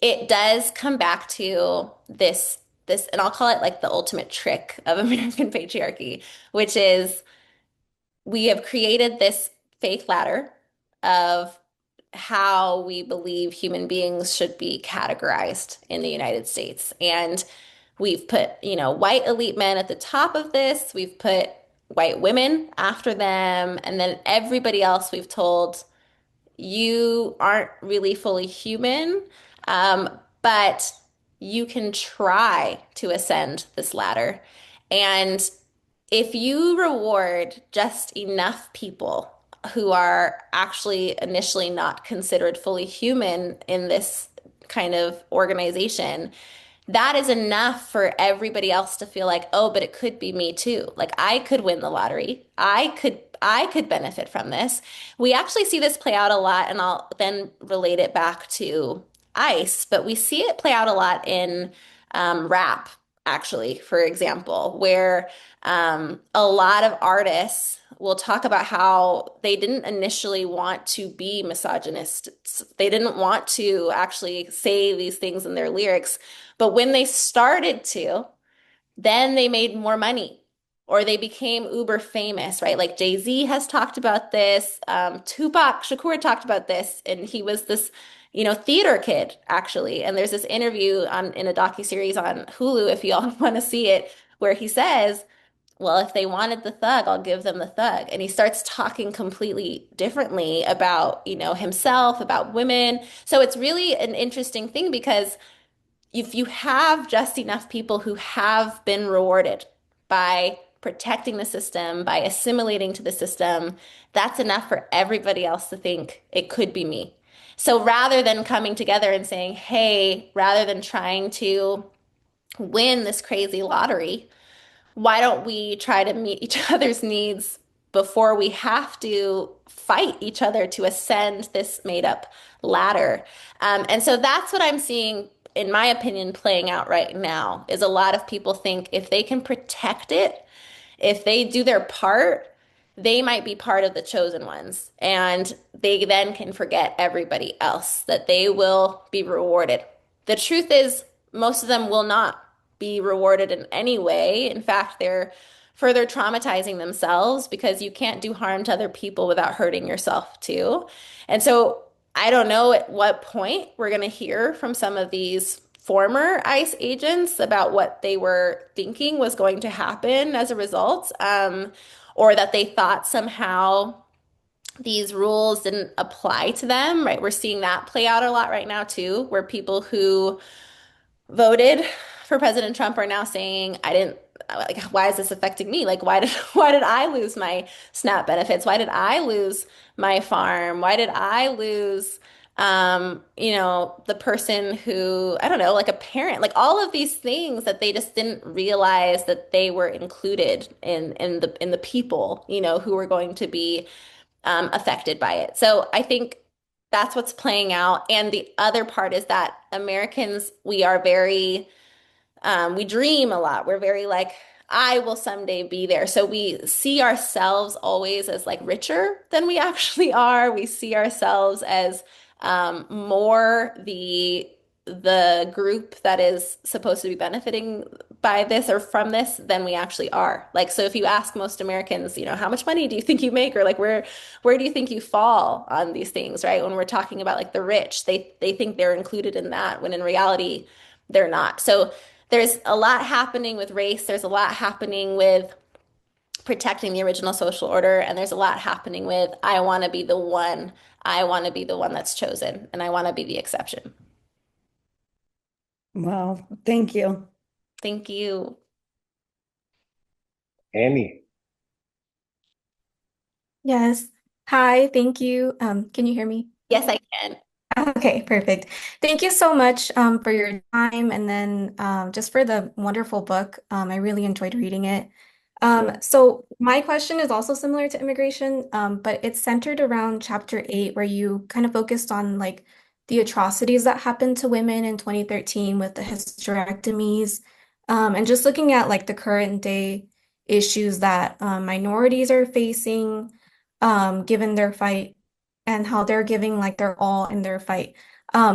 It does come back to this, and I'll call it like the ultimate trick of American patriarchy, which is we have created this fake ladder of how we believe human beings should be categorized in the United States. And we've put, white elite men at the top of this. We've put white women after them. And then everybody else we've told, you aren't really fully human, but you can try to ascend this ladder. And if you reward just enough people who are actually initially not considered fully human in this kind of organization, that is enough for everybody else to feel like, oh, but it could be me too. Like I could win the lottery. I could benefit from this. We actually see this play out a lot, and I'll then relate it back to ICE, but we see it play out a lot in rap, actually, for example, where a lot of artists will talk about how they didn't initially want to be misogynists. They didn't want to actually say these things in their lyrics. But when they started to, then they made more money or they became uber famous, right? Like Jay-Z has talked about this. Tupac Shakur talked about this, and he was this, theater kid actually. And there's this interview in a docuseries on Hulu, if you all want to see it, where he says, well, if they wanted the thug, I'll give them the thug. And he starts talking completely differently about, himself, about women. So it's really an interesting thing because if you have just enough people who have been rewarded by protecting the system, by assimilating to the system, that's enough for everybody else to think it could be me. So rather than coming together and saying, hey, rather than trying to win this crazy lottery, why don't we try to meet each other's needs before we have to fight each other to ascend this made up ladder? And so that's what I'm seeing, in my opinion, playing out right now is a lot of people think if they can protect it, if they do their part, they might be part of the chosen ones. And they then can forget everybody else, that they will be rewarded. The truth is, most of them will not be rewarded in any way. In fact, they're further traumatizing themselves because you can't do harm to other people without hurting yourself too. And so I don't know at what point we're going to hear from some of these former ICE agents about what they were thinking was going to happen as a result, or that they thought somehow these rules didn't apply to them, right? We're seeing that play out a lot right now too, where people who voted for President Trump are now saying, I didn't, like, why is this affecting me? Like, why did why did I lose my SNAP benefits? Why did I lose my farm? Why did I lose the person who, I don't know, like a parent, like all of these things that they just didn't realize that they were included in the people, who were going to be affected by it. So I think that's what's playing out. And the other part is that Americans, we are very, we dream a lot. We're very like, I will someday be there. So we see ourselves always as like richer than we actually are. We see ourselves as more the group that is supposed to be benefiting by this or from this than we actually are. Like, so if you ask most Americans, how much money do you think you make, or like where do you think you fall on these things, right? When we're talking about like the rich, they think they're included in that when in reality they're not. So there's a lot happening with race. There's a lot happening with protecting the original social order, and there's a lot happening with I want to be the one. I want to be the one that's chosen, and I want to be the exception. Wow, thank you. Thank you. Annie. Yes. Hi, thank you. Can you hear me? Yes, I can. Okay, perfect. Thank you so much for your time and then just for the wonderful book. I really enjoyed reading it. Yeah. So my question is also similar to immigration, but it's centered around chapter 8, where you kind of focused on like the atrocities that happened to women in 2013 with the hysterectomies, and just looking at like the current day issues that minorities are facing, given their fight and how they're giving like their all in their fight.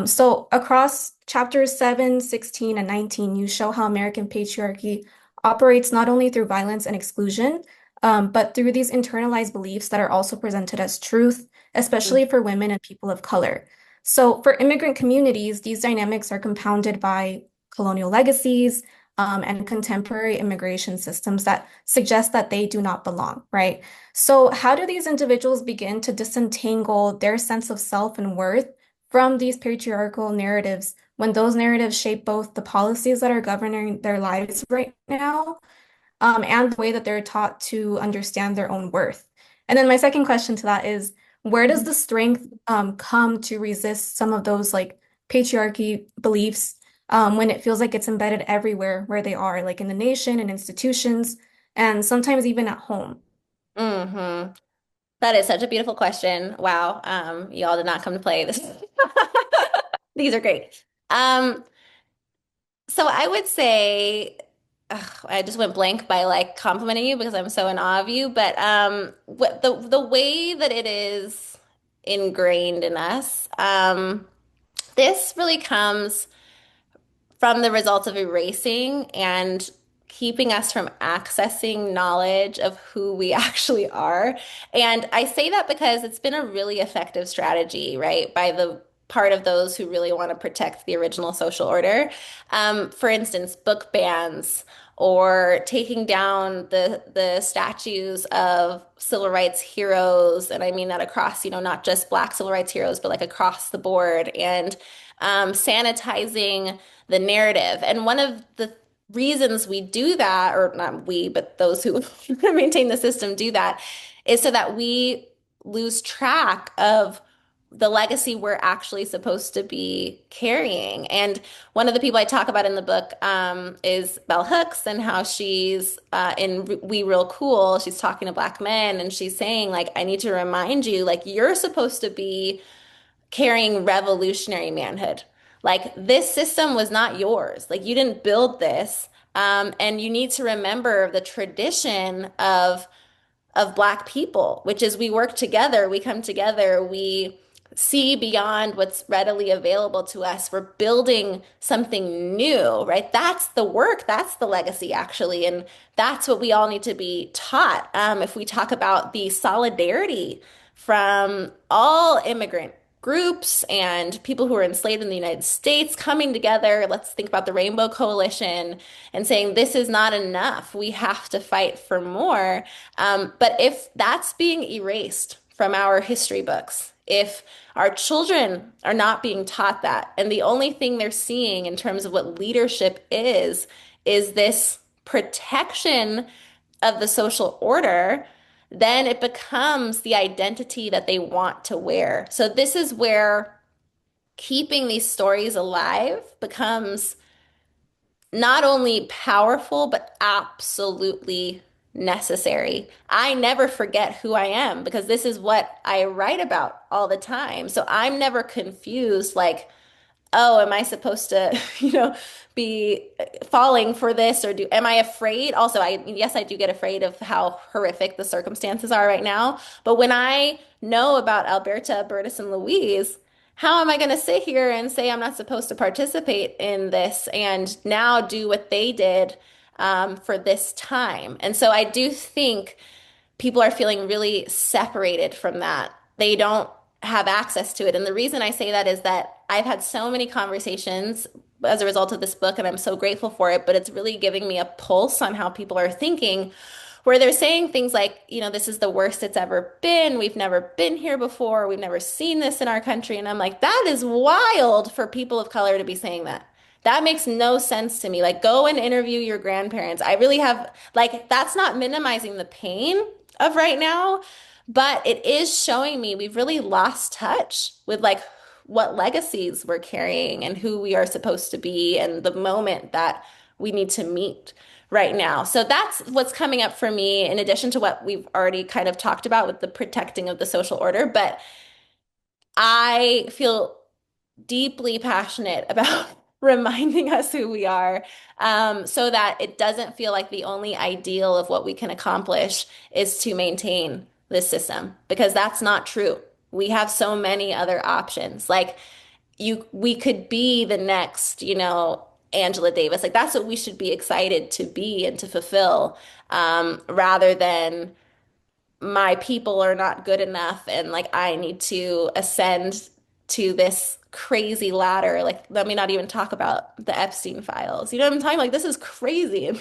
So across chapters 7, 16, and 19, you show how American patriarchy operates not only through violence and exclusion, but through these internalized beliefs that are also presented as truth, especially for women and people of color. So for immigrant communities, these dynamics are compounded by colonial legacies, and contemporary immigration systems that suggest that they do not belong, right? So, how do these individuals begin to disentangle their sense of self and worth from these patriarchal narratives when those narratives shape both the policies that are governing their lives right now, and the way that they're taught to understand their own worth? And then my second question to that is, where does the strength come to resist some of those like patriarchy beliefs when it feels like it's embedded everywhere where they are, like in the nation and institutions, and sometimes even at home? hmm That is such a beautiful question. Wow. You all did not come to play this. These are great. So I would say, ugh, I just went blank by like complimenting you because I'm so in awe of you. But what the way that it is ingrained in us, this really comes from the results of erasing and keeping us from accessing knowledge of who we actually are. And I say that because it's been a really effective strategy, right, by the part of those who really want to protect the original social order. For instance, book bans or taking down the statues of civil rights heroes, and I mean that across, not just Black civil rights heroes, but like across the board, and sanitizing the narrative. And one of the reasons we do that, or not we, but those who maintain the system do that, is so that we lose track of the legacy we're actually supposed to be carrying. And one of the people I talk about in the book is Bell Hooks, and how she's in We Real Cool, she's talking to Black men, and she's saying, like, I need to remind you, like, you're supposed to be carrying revolutionary manhood. Like, this system was not yours. Like, you didn't build this. And you need to remember the tradition of Black people, which is we work together, we come together, we see beyond what's readily available to us. We're building something new, right? That's the work, that's the legacy, actually. And that's what we all need to be taught. If we talk about the solidarity from all immigrant groups and people who were enslaved in the United States coming together. Let's think about the Rainbow Coalition and saying, this is not enough. We have to fight for more. But if that's being erased from our history books, if our children are not being taught that, and the only thing they're seeing in terms of what leadership is this protection of the social order, then it becomes the identity that they want to wear. So this is where keeping these stories alive becomes not only powerful, but absolutely necessary. I never forget who I am because this is what I write about all the time. So I'm never confused, like, oh, am I supposed to, be falling for this, or am I afraid? Also, yes, I do get afraid of how horrific the circumstances are right now. But when I know about Alberta, Bertus, and Louise, how am I going to sit here and say I'm not supposed to participate in this and now do what they did? for this time. And so I do think people are feeling really separated from that. They don't have access to it. And the reason I say that is that I've had so many conversations as a result of this book, and I'm so grateful for it, but it's really giving me a pulse on how people are thinking, where they're saying things like, this is the worst it's ever been. We've never been here before. We've never seen this in our country. And I'm like, that is wild for people of color to be saying that. That makes no sense to me. Like, go and interview your grandparents. I really have, like, that's not minimizing the pain of right now, but it is showing me we've really lost touch with like what legacies we're carrying and who we are supposed to be and the moment that we need to meet right now. So that's what's coming up for me, in addition to what we've already kind of talked about with the protecting of the social order. But I feel deeply passionate about reminding us who we are, so that it doesn't feel like the only ideal of what we can accomplish is to maintain this system, because that's not true. We have so many other options. Like we could be the next, Angela Davis. Like that's what we should be excited to be and to fulfill, rather than my people are not good enough and like I need to ascend to this crazy ladder. Like, let me not even talk about the Epstein files. You know what I'm talking about? Like, this is crazy. And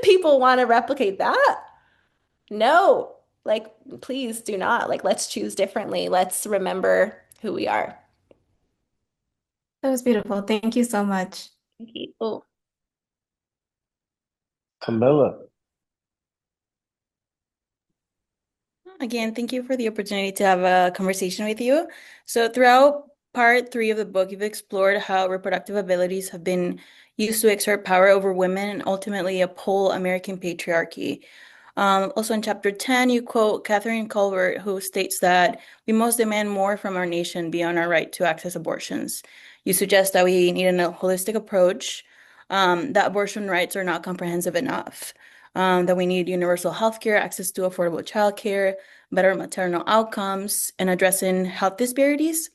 people want to replicate that? No. Like, please do not. Like, let's choose differently. Let's remember who we are. That was beautiful. Thank you so much. Thank you. Oh, Camilla. Again, thank you for the opportunity to have a conversation with you. So, throughout part 3 of the book, you've explored how reproductive abilities have been used to exert power over women and ultimately uphold American patriarchy. Also, in chapter 10, you quote Catherine Culvert, who states that we must demand more from our nation beyond our right to access abortions. You suggest that we need a holistic approach, that abortion rights are not comprehensive enough, that we need universal health care, access to affordable childcare, better maternal outcomes, and addressing health disparities,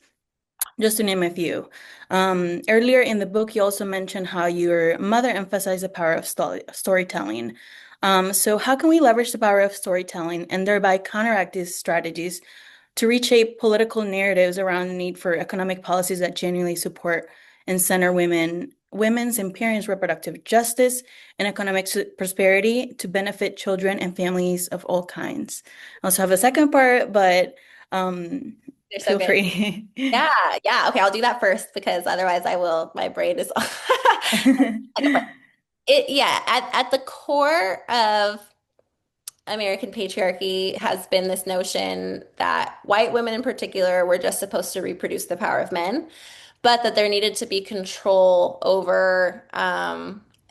just to name a few. Earlier in the book, you also mentioned how your mother emphasized the power of storytelling. So how can we leverage the power of storytelling and thereby counteract these strategies to reshape political narratives around the need for economic policies that genuinely support and center women's and parents' reproductive justice and economic prosperity to benefit children and families of all kinds? I also have a second part, but you're so feel good. free. Yeah, yeah. Okay, I'll do that first because otherwise my brain is yeah, at the core of American patriarchy has been this notion that white women in particular were just supposed to reproduce the power of men, but that there needed to be control over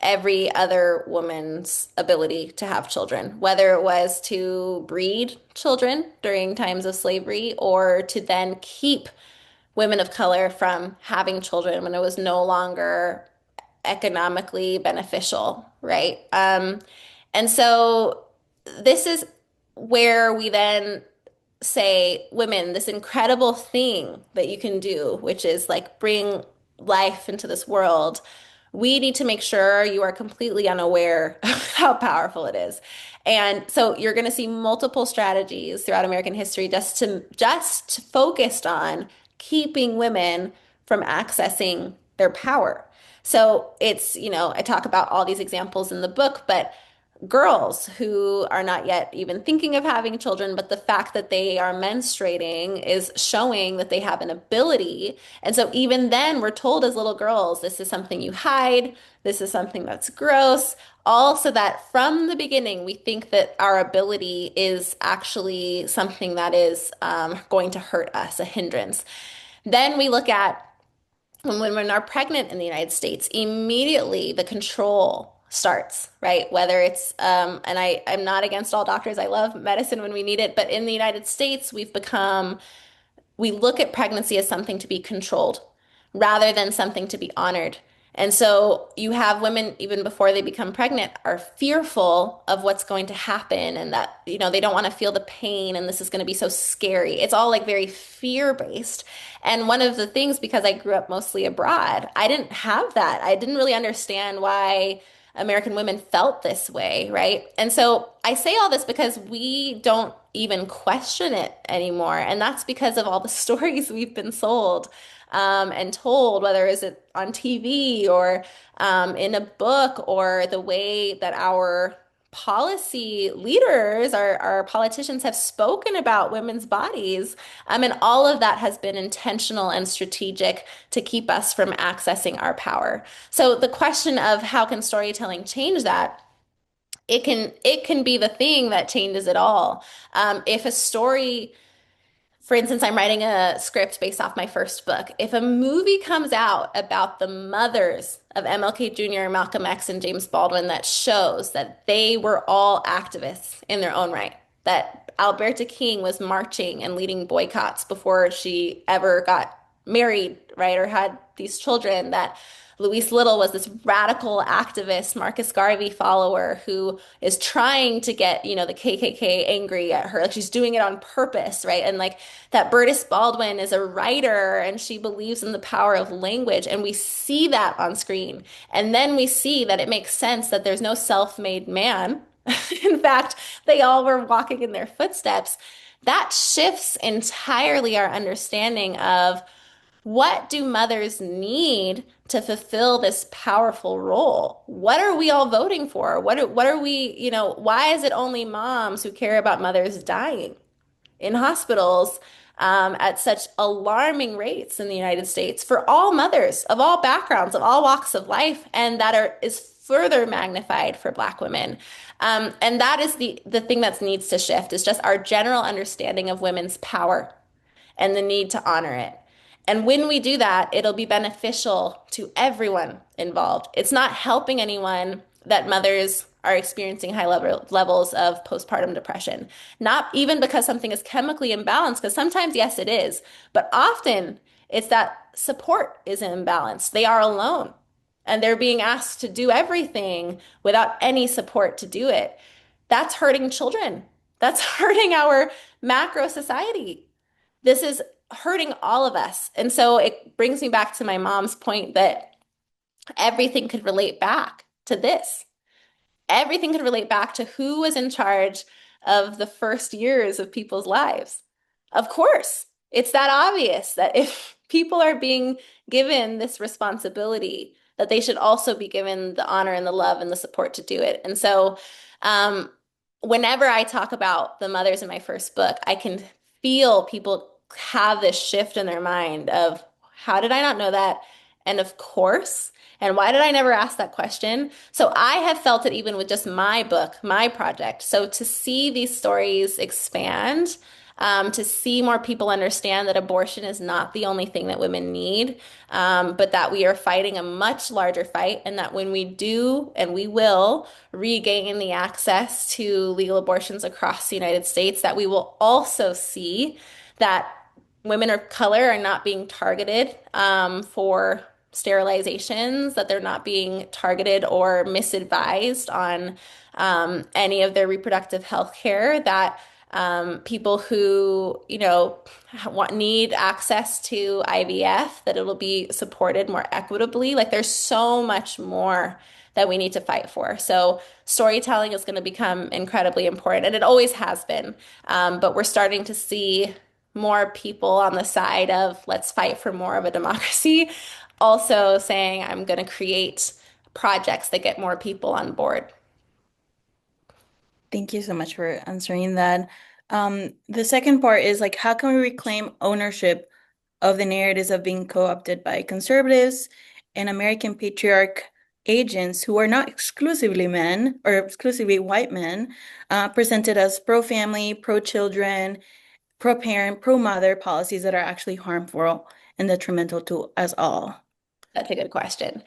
every other woman's ability to have children, whether it was to breed children during times of slavery or to then keep women of color from having children when it was no longer economically beneficial, right? And so this is where we then say, women, this incredible thing that you can do, which is like bring life into this world. We need to make sure you are completely unaware of how powerful it is. And so you're going to see multiple strategies throughout American history just focused on keeping women from accessing their power. So it's, I talk about all these examples in the book, but girls who are not yet even thinking of having children, but the fact that they are menstruating is showing that they have an ability. And so even then, we're told as little girls, this is something you hide, this is something that's gross. Also, that from the beginning, we think that our ability is actually something that is going to hurt us, a hindrance. Then we look at when women are pregnant in the United States, immediately the control starts, right? Whether it's, and I'm not against all doctors. I love medicine when we need it. But in the United States, we look at pregnancy as something to be controlled rather than something to be honored. And so you have women, even before they become pregnant, are fearful of what's going to happen and that, they don't want to feel the pain and this is going to be so scary. It's all like very fear-based. And one of the things, because I grew up mostly abroad, I didn't have that. I didn't really understand why American women felt this way, right? And so I say all this because we don't even question it anymore. And that's because of all the stories we've been sold and told, whether is it on TV or in a book, or the way that our policy leaders, our politicians have spoken about women's bodies. And all of that has been intentional and strategic to keep us from accessing our power. So the question of how can storytelling change that? It can be the thing that changes it all. If a story, for instance, I'm writing a script based off my first book. If a movie comes out about the mothers of MLK Jr., Malcolm X, and James Baldwin that shows that they were all activists in their own right, that Alberta King was marching and leading boycotts before she ever got married, right, or had these children, that Louise Little was this radical activist, Marcus Garvey follower who is trying to get, the KKK angry at her. Like she's doing it on purpose, right? And like that Bertis Baldwin is a writer and she believes in the power of language. And we see that on screen. And then we see that it makes sense that there's no self-made man. In fact, they all were walking in their footsteps. That shifts entirely our understanding of what do mothers need to fulfill this powerful role? What are we all voting for? What are we, why is it only moms who care about mothers dying in hospitals at such alarming rates in the United States for all mothers of all backgrounds, of all walks of life, and is further magnified for Black women. And that is the thing that needs to shift, is just our general understanding of women's power and the need to honor it. And when we do that, it'll be beneficial to everyone involved. It's not helping anyone that mothers are experiencing high levels of postpartum depression. Not even because something is chemically imbalanced, because sometimes, yes, it is, but often it's that support is imbalanced. They are alone and they're being asked to do everything without any support to do it. That's hurting children. That's hurting our macro society. This is hurting all of us. And so it brings me back to my mom's point that everything could relate back to this. Everything could relate back to who was in charge of the first years of people's lives. Of course, it's that obvious that if people are being given this responsibility, that they should also be given the honor and the love and the support to do it. And so whenever I talk about the mothers in my first book, I can feel people have this shift in their mind of, how did I not know that? And of course, and why did I never ask that question? So I have felt it even with just my book, my project. So to see these stories expand, to see more people understand that abortion is not the only thing that women need, but that we are fighting a much larger fight, and that when we do, and we will, regain the access to legal abortions across the United States, that we will also see that women of color are not being targeted for sterilizations, that they're not being targeted or misadvised on any of their reproductive health care, that people who, need access to IVF, that it'll be supported more equitably. Like there's so much more that we need to fight for. So storytelling is going to become incredibly important, and it always has been. But we're starting to see more people on the side of let's fight for more of a democracy, also saying I'm going to create projects that get more people on board. Thank you so much for answering that. The second part is like, how can we reclaim ownership of the narratives of being co-opted by conservatives and American patriarch agents who are not exclusively men or exclusively white men, presented as pro-family, pro-children, pro-parent, pro-mother policies that are actually harmful and detrimental to us all? That's a good question.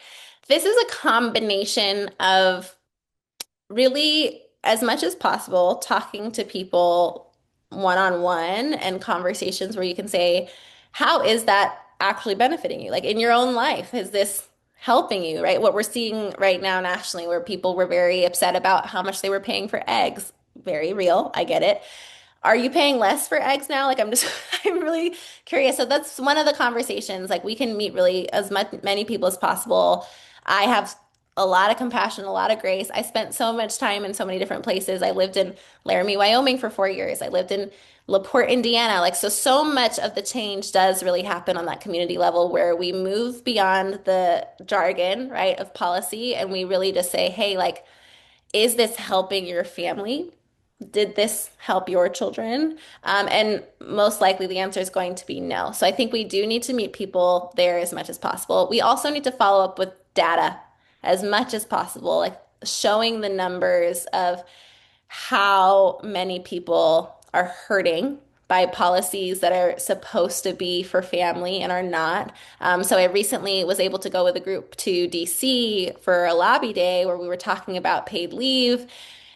This is a combination of really, as much as possible, talking to people one-on-one and conversations where you can say, how is that actually benefiting you? Like in your own life, is this helping you, right? What we're seeing right now nationally, where people were very upset about how much they were paying for eggs. Very real. I get it. Are you paying less for eggs now? Like I'm really curious. So that's one of the conversations. Like we can meet really as many people as possible. I have a lot of compassion, a lot of grace. I spent so much time in so many different places. I lived in Laramie, Wyoming for 4 years. I lived in LaPorte, Indiana. Like, so much of the change does really happen on that community level where we move beyond the jargon, right, of policy, and we really just say, hey, like, is this helping your family? Did this help your children? And most likely the answer is going to be no. So I think we do need to meet people there as much as possible. We also need to follow up with data as much as possible, like showing the numbers of how many people are hurting by policies that are supposed to be for family and are not. So I recently was able to go with a group to DC for a lobby day where we were talking about paid leave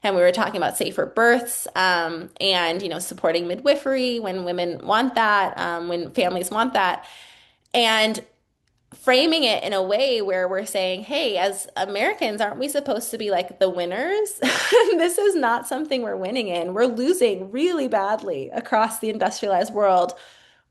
and we were talking about safer births, and supporting midwifery when women want that, when families want that. And framing it in a way where we're saying, hey, as Americans, aren't we supposed to be like the winners? This is not something we're winning in. We're losing really badly across the industrialized world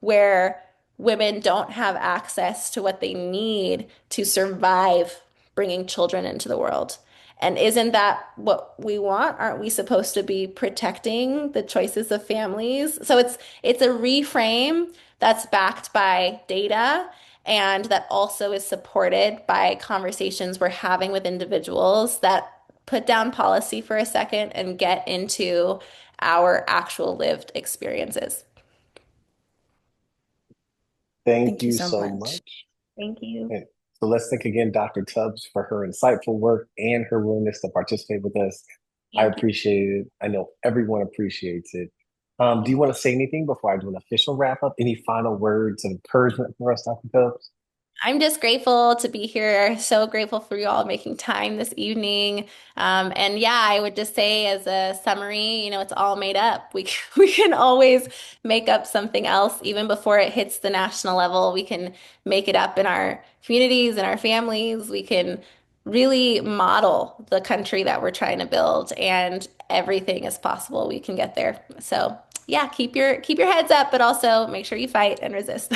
where women don't have access to what they need to survive bringing children into the world. And isn't that what we want? Aren't we supposed to be protecting the choices of families? So it's a reframe that's backed by data and that also is supported by conversations we're having with individuals that put down policy for a second and get into our actual lived experiences. Thank Thank you you so so much. much. Thank you. And so let's thank again Dr. Tubbs for her insightful work and her willingness to participate with us. I Thank you. appreciate it. I know everyone appreciates it. Do you want to say anything before I do an official wrap up? Any final words of encouragement for us, Dr. Tubbs? I'm just grateful to be here. So grateful for you all making time this evening. And yeah, I would just say as a summary, it's all made up. We can always make up something else even before it hits the national level. We can make it up in our communities and our families. We can really model the country that we're trying to build, and everything is possible. We can get there. So yeah, keep your heads up, but also make sure you fight and resist.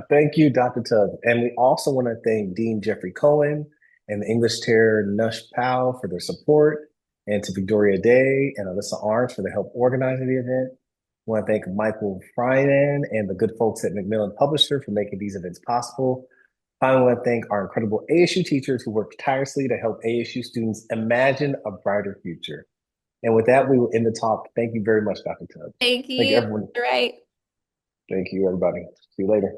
Thank you, Dr. Tubbs. And we also want to thank Dean Jeffrey Cohen and the English chair Nush Powell for their support, and to Victoria Day and Alyssa Arns for their help organizing the event. We want to thank Michael Frynan and the good folks at Macmillan Publisher for making these events possible. Finally, I want to thank our incredible ASU teachers who work tirelessly to help ASU students imagine a brighter future. And with that, we will end the talk. Thank you very much, Dr. Tubbs. Thank Thank you, you. everyone. You're right. Thank you, everybody. See you later.